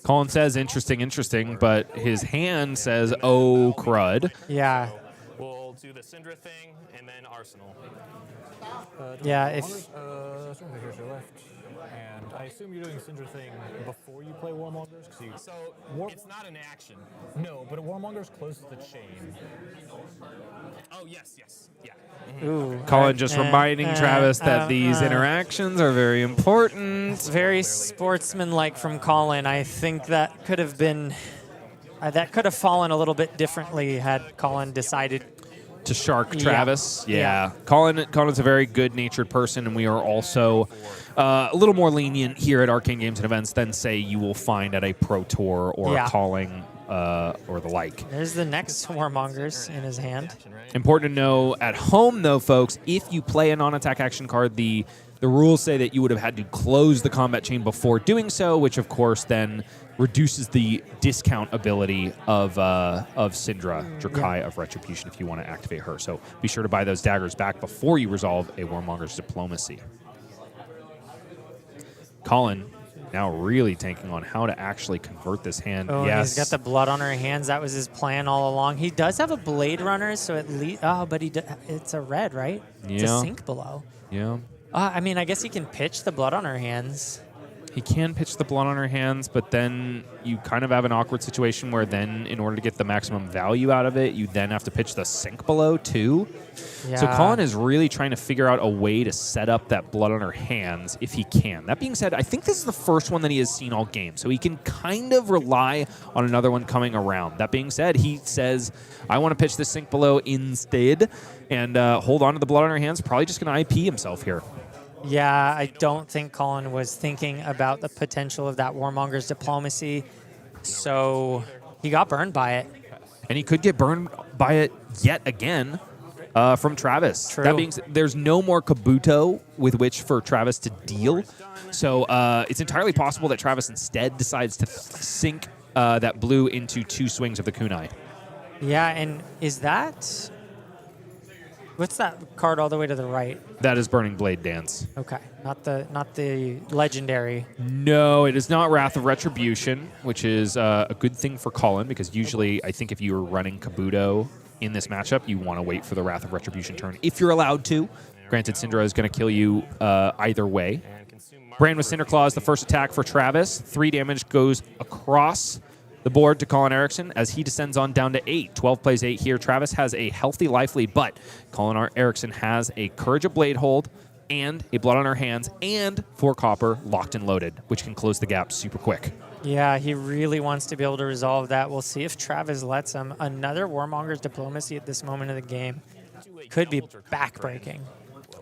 Colin says, interesting, but his hand says, oh, crud. Yeah. We'll do the Cindra thing and then Arsenal. Yeah, if left. And I assume you're doing Cindra thing before you play Warmongers? So it's not an action. No, but Warmongers closes the chain. Oh, yes. Yeah. ooh, Colin just reminding Travis that these interactions are very important. it's very sportsmanlike from Colin. I think that could have been that could have fallen a little bit differently had Colin decided. To shark Yeah. Travis. Yeah. Yeah. Colin's a very good-natured person, and we are also a little more lenient here at Arcane Games and Events than, say, you will find at a Pro Tour or Yeah. a Calling or the like. There's the next Warmongers in his hand. Important to know at home, though, folks, if you play a non-attack action card, the rules say that you would have had to close the combat chain before doing so, which, of course, then reduces the discount ability of Cindra, Dracai of Retribution, if you want to activate her. So be sure to buy those daggers back before you resolve a Warmonger's Diplomacy. Colin now really taking on how to actually convert this hand. Oh, yes. he's got the blood on her hands. That was his plan all along. He does have a Blade Runner, so at least... Oh, but it's a red, right? It's a Yeah. sink below. Yeah. I mean, I guess he can pitch the blood on her hands. He can pitch the blood on her hands, but then you kind of have an awkward situation where then, in order to get the maximum value out of it, you then have to pitch the sink below, too. Yeah. So Colin is really trying to figure out a way to set up that blood on her hands if he can. That being said, I think this is the first one that he has seen all game, so he can kind of rely on another one coming around. That being said, he says, I want to pitch the sink below instead and hold on to the blood on her hands. Probably just going to IP himself here. Yeah, I don't think Colin was thinking about the potential of that Warmonger's Diplomacy, so he got burned by it. And he could get burned by it yet again from Travis. True. That being said, there's no more Kabuto with which for Travis to deal. So it's entirely possible that Travis instead decides to sink that blue into 2 swings of the kunai. Yeah, and is that... What's that card all the way to the right? That is Burning Blade Dance. Okay, not the legendary. No, it is not Wrath of Retribution, which is a good thing for Colin, because usually I think if you were running Kabuto in this matchup, you want to wait for the Wrath of Retribution turn, if you're allowed to. Granted, Cindra is going to kill you either way. Brand with Cinderclaw is the first attack for Travis. 3 damage goes across the board to Colin Eriksen as he descends on down to 8. 12 plays 8 here. Travis has a healthy life lead, but Colin Eriksen has a Courage of Blade hold and a Blood on her hands and 4 copper locked and loaded, which can close the gap super quick. Yeah, he really wants to be able to resolve that. We'll see if Travis lets him. Another Warmonger's Diplomacy at this moment of the game could be backbreaking.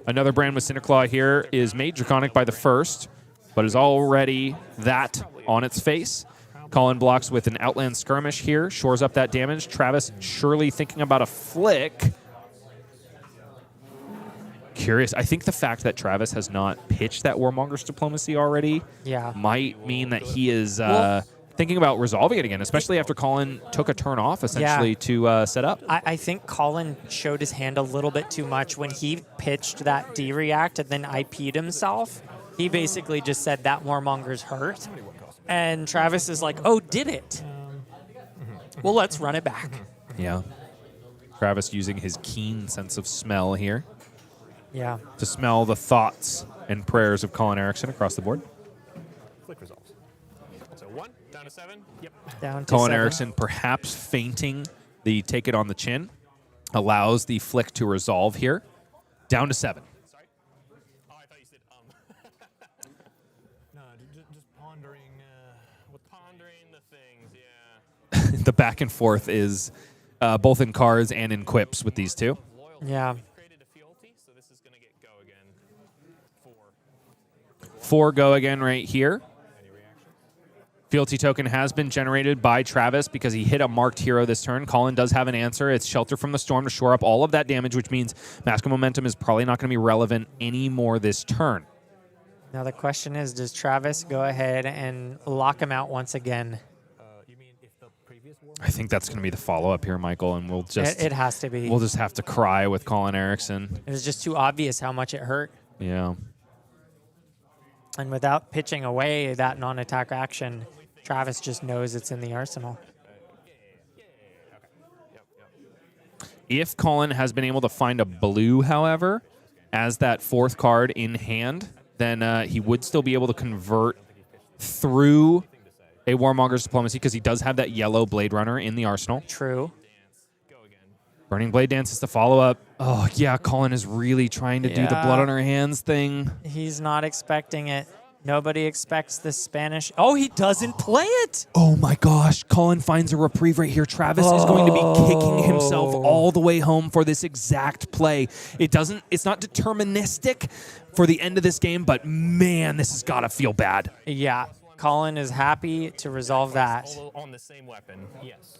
Another brand with Cinderclaw here is made Draconic by the first, but is already that on its face. Colin blocks with an Outland Skirmish here, shores up that damage. Travis surely thinking about a flick. Curious. I think the fact that Travis has not pitched that Warmonger's Diplomacy already might mean that he is thinking about resolving it again, especially after Colin took a turn off, essentially, to set up. I think Colin showed his hand a little bit too much when he pitched that D-React and then IP'd himself. He basically just said that Warmonger's hurt. And Travis is like, oh, did it? Well, let's run it back. Yeah. Travis using his keen sense of smell here Yeah. to smell the thoughts and prayers of Colin Eriksen across the board. Quick results. So 1, down to 7. Yep. Down to Colin 7. Eriksen perhaps feinting the take it on the chin allows the flick to resolve here. Down to 7. Sorry? Oh, I thought you said No, just pondering. Pondering the things, yeah. The back and forth is both in cards and in quips with these two. Yeah. We've created a fealty, so this is going to get go again. 4. 4 go again right here. Fealty token has been generated by Travis because he hit a marked hero this turn. Colin does have an answer. It's Shelter from the Storm to shore up all of that damage, which means Mask of Momentum is probably not going to be relevant anymore this turn. Now the question is, does Travis go ahead and lock him out once again? You mean if the previous I think that's going to be the follow-up here, Michael, and we'll just It has to be. we'll just have to cry with Colin Eriksen. It was just too obvious how much it hurt. Yeah. And without pitching away that non-attack action, Travis just knows it's in the arsenal. If Colin has been able to find a blue, however, as that 4th card in hand, then he would still be able to convert through a Warmonger's Diplomacy because he does have that yellow Blade Runner in the arsenal. True. Burning Blade Dance is the follow-up. Oh, yeah, Colin is really trying to do the blood on her hands thing. He's not expecting it. Nobody expects the Spanish. Oh, he doesn't play it. Oh, my gosh. Colin finds a reprieve right here. Travis is going to be kicking himself all the way home for this exact play. It's not deterministic for the end of this game, but, man, this has got to feel bad. Yeah. Colin is happy to resolve that. On the same weapon. Yes.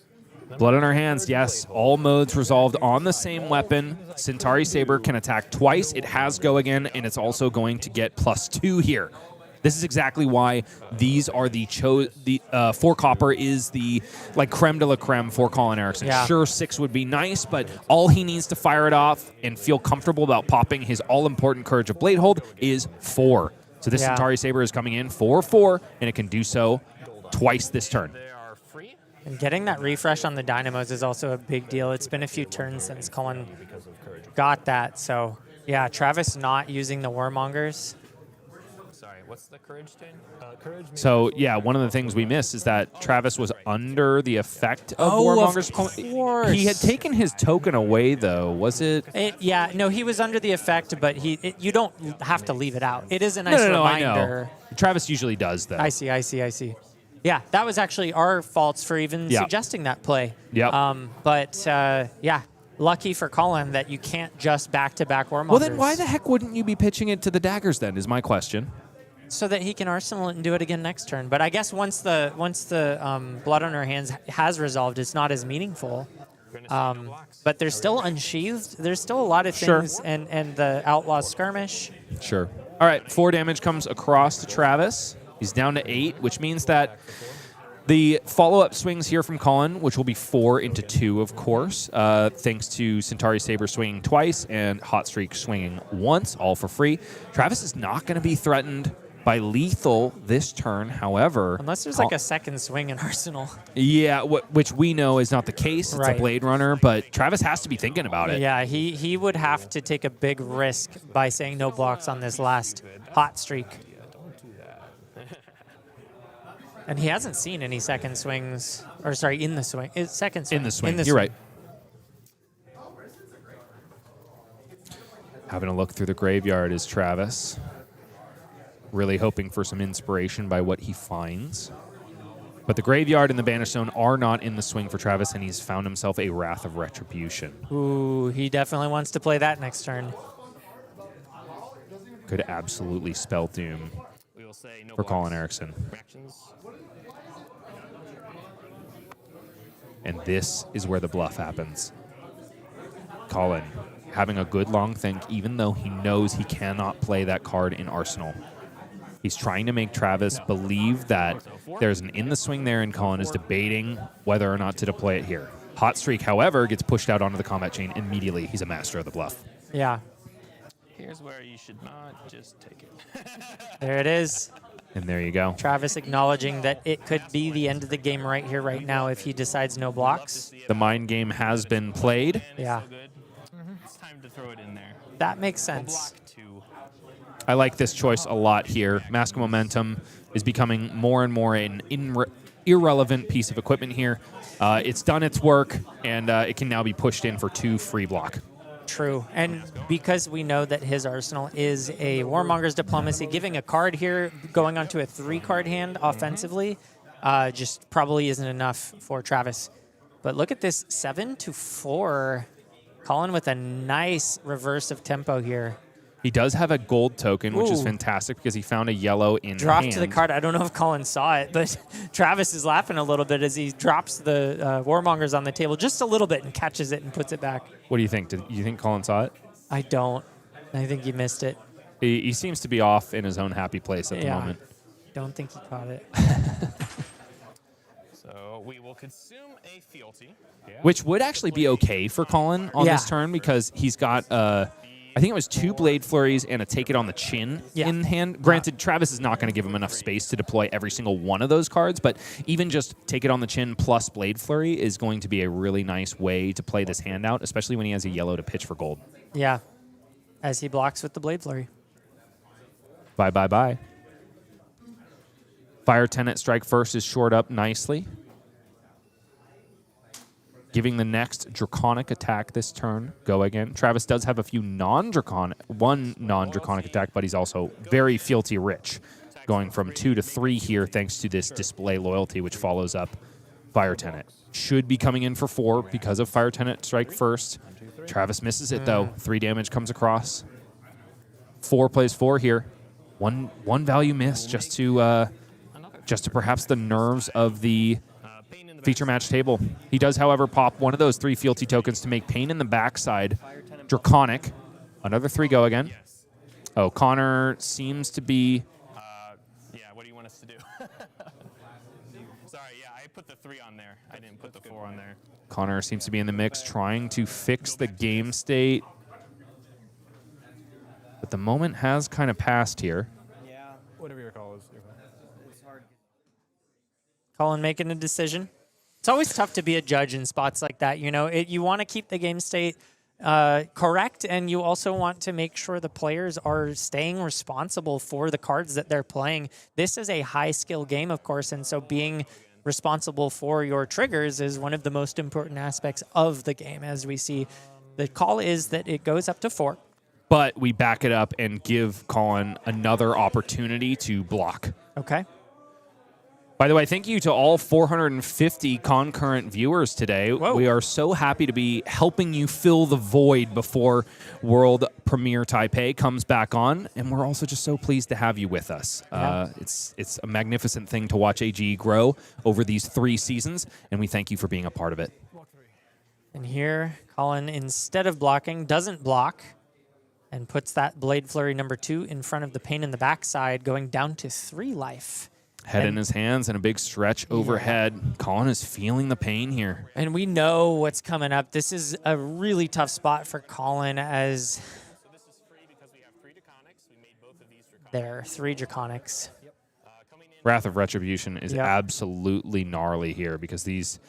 Blood on her hands, yes. All modes resolved on the same weapon. Centauri Saber can attack twice. It has go again, and it's also going to get +2 here. This is exactly why these are the 4 copper is the creme de la creme for Colin Eriksen. Yeah. Sure, 6 would be nice, but all he needs to fire it off and feel comfortable about popping his all-important Courage of Bladehold is 4. So this Centauri Saber is coming in for 4, and it can do so twice this turn. They are free. And getting that refresh on the Dynamos is also a big deal. It's been a few turns since Colin got that. So, yeah, Travis not using the Warmongers. Sorry, what's the courage chain? So, yeah, one of the things we missed is that Travis was under the effect of Warmonger's. Of course. He had taken his token away, though. Was it? No, he was under the effect, but you don't have to leave it out. It is a nice reminder. I know. Travis usually does, though. I see. Yeah, that was actually our faults for even suggesting that play. Yep. Lucky for Colin that you can't just back-to-back Warmongers. Well, then why the heck wouldn't you be pitching it to the daggers then, is my question. So that he can arsenal it and do it again next turn. But I guess once the blood on her hands has resolved, it's not as meaningful. But there's still Unsheathed. There's still a lot of things, and the Outlaw Skirmish. Sure. All right, 4 damage comes across to Travis. He's down to 8, which means that the follow-up swings here from Colin, which will be 4 into 2, of course, thanks to Centauri Saber swinging twice and Hot Streak swinging once, all for free. Travis is not going to be threatened by lethal this turn, however. Unless there's like a second swing in Arsenal. Yeah, which we know is not the case. It's Right. a Blade Runner, but Travis has to be thinking about it. Yeah, he would have to take a big risk by saying no blocks on this last Hot Streak. And he hasn't seen any second swings, or sorry, in the swing. Second swing. In the swing, you're right. Having a look through the graveyard is Travis. Really hoping for some inspiration by what he finds. But the graveyard and the Banish Zone are not in the swing for Travis, and he's found himself a Wrath of Retribution. Ooh, he definitely wants to play that next turn. Could absolutely spell doom We will say no for blocks. Colin Eriksen. Reactions. And this is where the bluff happens. Colin having a good long think, even though he knows he cannot play that card in Arsenal. He's trying to make Travis believe that there's an in the swing there, and Colin is debating whether or not to deploy it here. Hot Streak, however, gets pushed out onto the combat chain immediately. He's a master of the bluff. Yeah, Here's where you should not just take it. there it is. And there you go. Travis acknowledging that it could be the end of the game right here, right now, if he decides no blocks. The mind game has been played. Yeah, So good. It's time to throw it in there. that makes sense. Block 2. I like this choice a lot here. Mask of Momentum is becoming more and more an irrelevant piece of equipment here. It's done its work, and it can now be pushed in for 2 free block. True. And because we know that his arsenal is a Warmonger's Diplomacy, giving a card here, going onto a 3-card hand offensively, just probably isn't enough for Travis. But look at this, 7-4. Colin with a nice reverse of tempo here. He does have a gold token, which is Ooh. fantastic because he found a yellow in Drop hand. to the card. I don't know if Colin saw it, but Travis is laughing a little bit as he drops the Warmongers on the table just a little bit and catches it and puts it back. What do you think? Do you think Colin saw it? I don't. I think he missed it. He seems to be off in his own happy place at the moment. Don't think he caught it. So we will consume a fealty. Which would actually be okay for Colin on this turn because he's got, I think it was 2 Blade Flurries and a Take It on the Chin in hand. Granted, Travis is not going to give him enough space to deploy every single one of those cards, but even just Take It on the Chin plus Blade Flurry is going to be a really nice way to play this hand out, especially when he has a yellow to pitch for gold. Yeah, as he blocks with the Blade Flurry. Bye, bye, bye. Fire Tenant Strike First is shored up nicely. Giving the next Draconic attack this turn. Go again. Travis does have a few one non-Draconic attack, but he's also very fealty rich. Going from 2 to 3 here thanks to this Display Loyalty, which follows up Fire Tenant. Should be coming in for 4 because of Fire Tenant Strike First. Travis misses it, though. 3 damage comes across. 4 plays 4 here. One value miss just to perhaps the nerves of the feature match table. He does, however, pop one of those 3 fealty tokens to make pain in the backside. Draconic. Another 3 go again. Oh, Connor seems to be... Yeah, what do you want us to do? Sorry, yeah, I put the 3 on there. I didn't put the 4 on there. Connor seems to be in the mix, trying to fix the game state. But the moment has kind of passed here. Yeah, whatever your call is. Colin making a decision. It's always tough to be a judge in spots like that. You know, you want to keep the game state correct, and you also want to make sure the players are staying responsible for the cards that they're playing. This is a high-skill game, of course, and so being responsible for your triggers is one of the most important aspects of the game, as we see. The call is that it goes up to 4. But we back it up and give Colin another opportunity to block. Okay. By the way, thank you to all 450 concurrent viewers today. Whoa. We are so happy to be helping you fill the void before World Premiere Taipei comes back on, and we're also just so pleased to have you with us. Yeah. It's a magnificent thing to watch AGE grow over these 3 seasons, and we thank you for being a part of it. And here, Colin, instead of blocking, doesn't block and puts that Blade Flurry number 2 in front of the pain in the backside, going down to 3 life. Head in his hands and a big stretch overhead. Colin is feeling the pain here. And we know what's coming up. This is a really tough spot for Colin as So this is free because we have 3 Draconics. We made both of these Draconics. there are 3 Draconics. Wrath of Retribution is absolutely gnarly here because these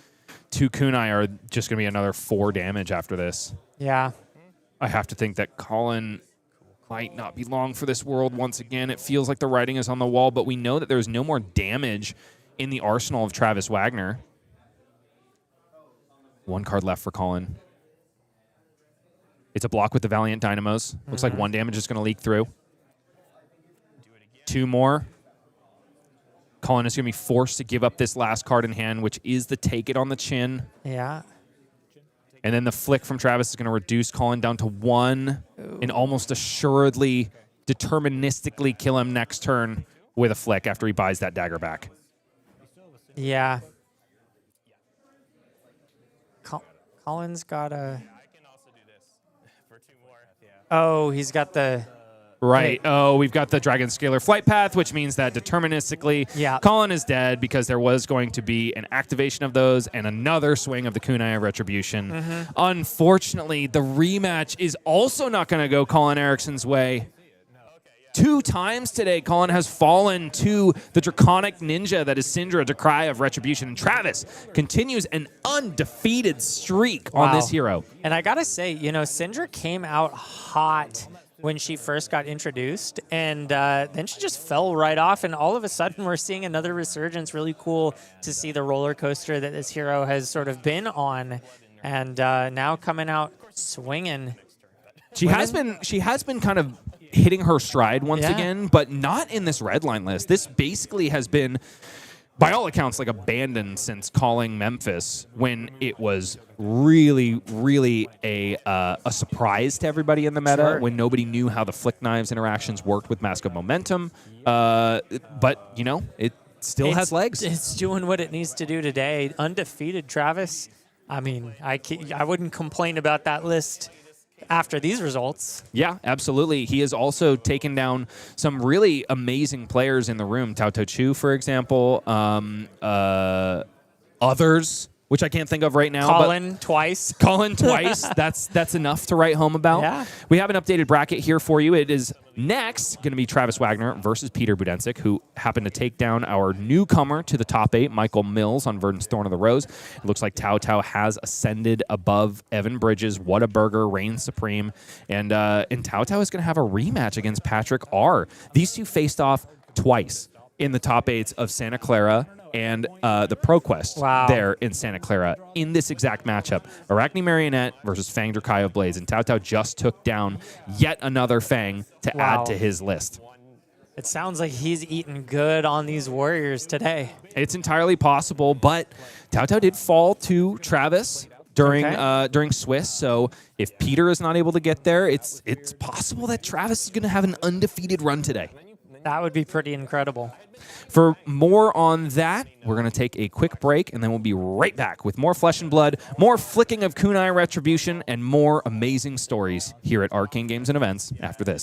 2 kunai are just going to be another 4 damage after this. Yeah. I have to think that Colin might not be long for this world once again. It feels like the writing is on the wall, but we know that there's no more damage in the arsenal of Travis Wagner. 1 card left for Colin. It's a block with the Valiant Dynamos. Looks like 1 damage is going to leak through. 2 more. Colin is going to be forced to give up this last card in hand, which is the Take It on the Chin. Yeah. And then the flick from Travis is going to reduce Colin down to 1 and almost assuredly, deterministically kill him next turn with a flick after he buys that dagger back. Yeah. Colin's got a... I can also do this for 2 more. Yeah. Oh, he's got the... Right. Oh, we've got the Dragon Scalar Flight Path, which means that deterministically, Colin is dead because there was going to be an activation of those and another swing of the Kunai of Retribution. Unfortunately, the rematch is also not going to go Colin Eriksen's way. 2 times today, Colin has fallen to the Draconic Ninja that is Cindra, Dracai of Retribution. And Travis continues an undefeated streak on this hero. And I got to say, you know, Cindra came out hot when she first got introduced, and then she just fell right off, and all of a sudden we're seeing another resurgence. Really cool to see the roller coaster that this hero has sort of been on, and now coming out swinging. She has been kind of hitting her stride once again, but not in this red line list. This basically has been, by all accounts, like abandoned since calling Memphis, when it was really, really a surprise to everybody in the meta, when nobody knew how the Flick Knives interactions worked with Mask of Momentum. But, you know, it still has legs. It's doing what it needs to do today. Undefeated Travis. I mean, I wouldn't complain about that list after these results. Yeah, absolutely. He has also taken down some really amazing players in the room. Tao Chu, for example. others, which I can't think of right now. Colin twice. Colin twice. That's enough to write home about. Yeah. We have an updated bracket here for you. It is next going to be Travis Wagner versus Peter Budensic, who happened to take down our newcomer to the top 8, Michael Mills, on Verdant's Thorn of the Rose. It looks like Tao Tao has ascended above Evan Bridges. What a burger, reigns supreme. And Tao Tao is going to have a rematch against Patrick R. These two faced off twice in the top 8s of Santa Clara and the ProQuest there in Santa Clara in this exact matchup. Arachne Marionette versus Fang Dracai of Blades. And Tao Tao just took down yet another Fang to add to his list. It sounds like he's eating good on these warriors today. It's entirely possible, but Tao Tao did fall to Travis during Swiss. So if Peter is not able to get there, it's possible that Travis is going to have an undefeated run today. That would be pretty incredible. For more on that, we're going to take a quick break, and then we'll be right back with more Flesh and Blood, more flicking of kunai Retribution, and more amazing stories here at Arcane Games and Events after this.